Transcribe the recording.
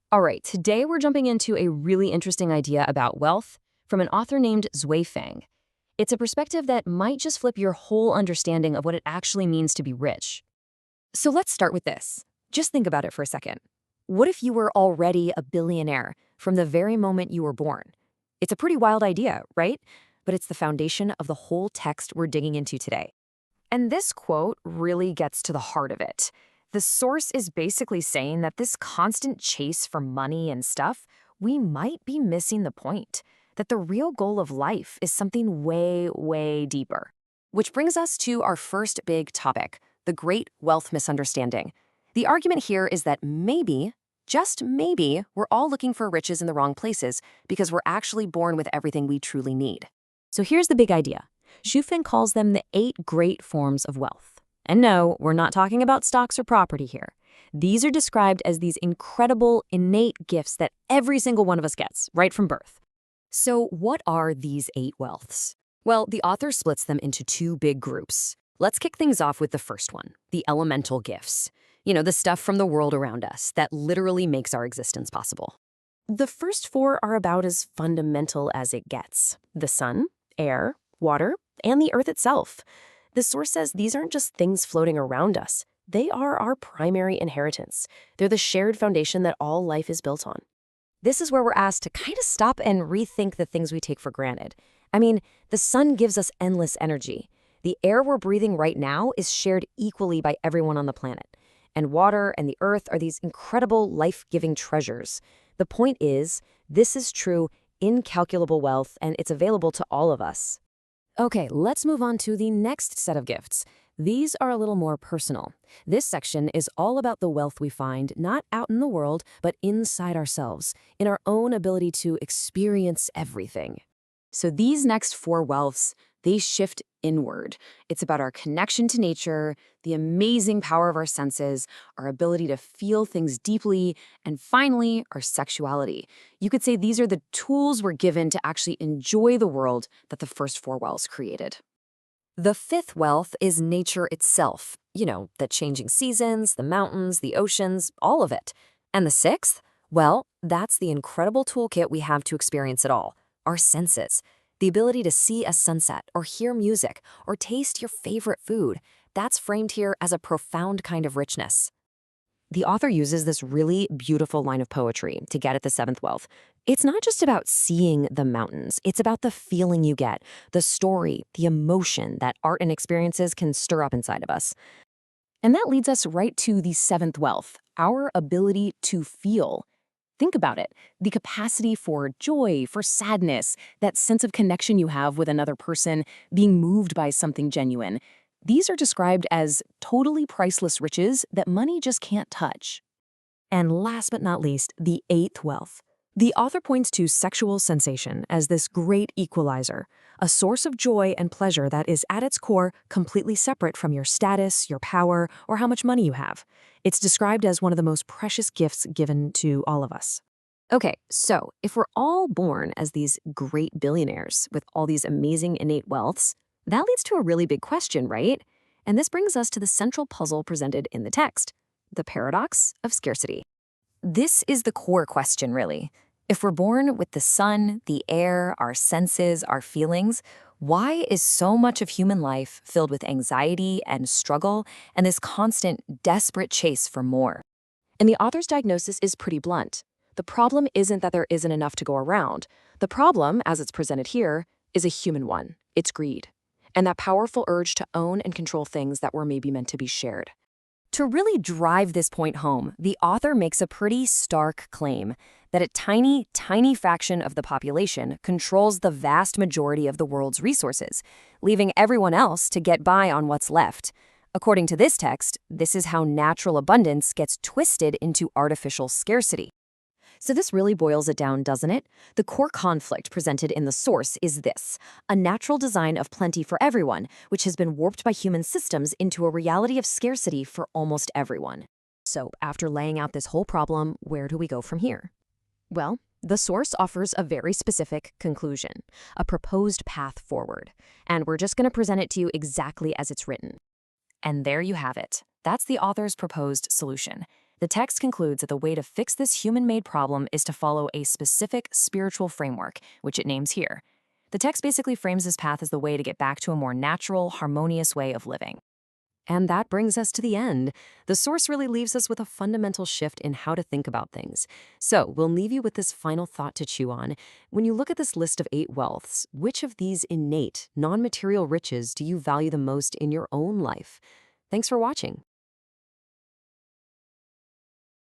All right, today we're jumping into a really interesting idea about wealth from an author named Zui Feng. It's a perspective that might just flip your whole understanding of what it actually means to be rich. So let's start with this. Just think about it for a second. What if you were already a billionaire from the very moment you were born? It's a pretty wild idea, right? But it's the foundation of the whole text we're digging into today. And this quote really gets to the heart of it. The source is basically saying that this constant chase for money and stuff, we might be missing the point, that the real goal of life is something way, way deeper. Which brings us to our first big topic, the great wealth misunderstanding. The argument here is that maybe, just maybe, we're all looking for riches in the wrong places because we're actually born with everything we truly need. So here's the big idea. Xu Feng calls them the 8 great forms of wealth. And no, we're not talking about stocks or property here. These are described as these incredible, innate gifts that every single one of us gets, right from birth. So what are these 8 wealths? Well, the author splits them into 2 big groups. Let's kick things off with the first one, the elemental gifts. You know, the stuff from the world around us that literally makes our existence possible. The first 4 are about as fundamental as it gets. The sun, air, water, and the earth itself. The source says these aren't just things floating around us. They are our primary inheritance. They're the shared foundation that all life is built on. This is where we're asked to kind of stop and rethink the things we take for granted. I mean, the sun gives us endless energy. The air we're breathing right now is shared equally by everyone on the planet. And water and the earth are these incredible life-giving treasures. The point is, this is true, incalculable wealth, and it's available to all of us. Okay, let's move on to the next set of gifts. These are a little more personal. This section is all about the wealth we find not out in the world, but inside ourselves, in our own ability to experience everything. So these next 4 wealths, they shift inward. It's about our connection to nature, the amazing power of our senses, our ability to feel things deeply, and finally, our sexuality. You could say these are the tools we're given to actually enjoy the world that the first 4 wealths created. The 5th wealth is nature itself. You know, the changing seasons, the mountains, the oceans, all of it. And the 6th? Well, that's the incredible toolkit we have to experience it all, our senses. The ability to see a sunset, or hear music, or taste your favorite food, that's framed here as a profound kind of richness. The author uses this really beautiful line of poetry to get at the 7th wealth. It's not just about seeing the mountains, it's about the feeling you get, the story, the emotion that art and experiences can stir up inside of us. And that leads us right to the 7th wealth, our ability to feel. Think about it, the capacity for joy, for sadness, that sense of connection you have with another person, being moved by something genuine. These are described as totally priceless riches that money just can't touch. And last but not least, the 8th wealth. The author points to sexual sensation as this great equalizer, a source of joy and pleasure that is at its core completely separate from your status, your power, or how much money you have. It's described as one of the most precious gifts given to all of us. Okay, so if we're all born as these great billionaires with all these amazing innate wealths, that leads to a really big question, right? And this brings us to the central puzzle presented in the text, the paradox of scarcity. This is the core question, really. If we're born with the sun, the air, our senses, our feelings, why is so much of human life filled with anxiety and struggle and this constant, desperate chase for more? And the author's diagnosis is pretty blunt. The problem isn't that there isn't enough to go around. The problem, as it's presented here, is a human one. It's greed. And that powerful urge to own and control things that were maybe meant to be shared. To really drive this point home, the author makes a pretty stark claim that a tiny, tiny fraction of the population controls the vast majority of the world's resources, leaving everyone else to get by on what's left. According to this text, this is how natural abundance gets twisted into artificial scarcity. So this really boils it down, doesn't it? The core conflict presented in the source is this: a natural design of plenty for everyone, which has been warped by human systems into a reality of scarcity for almost everyone. So after laying out this whole problem, where do we go from here? Well, the source offers a very specific conclusion, a proposed path forward, and we're just going to present it to you exactly as it's written. And there you have it. That's the author's proposed solution. The text concludes that the way to fix this human-made problem is to follow a specific spiritual framework, which it names here. The text basically frames this path as the way to get back to a more natural, harmonious way of living. And that brings us to the end. The source really leaves us with a fundamental shift in how to think about things. So we'll leave you with this final thought to chew on. When you look at this list of 8 wealths, which of these innate, non-material riches do you value the most in your own life? Thanks for watching.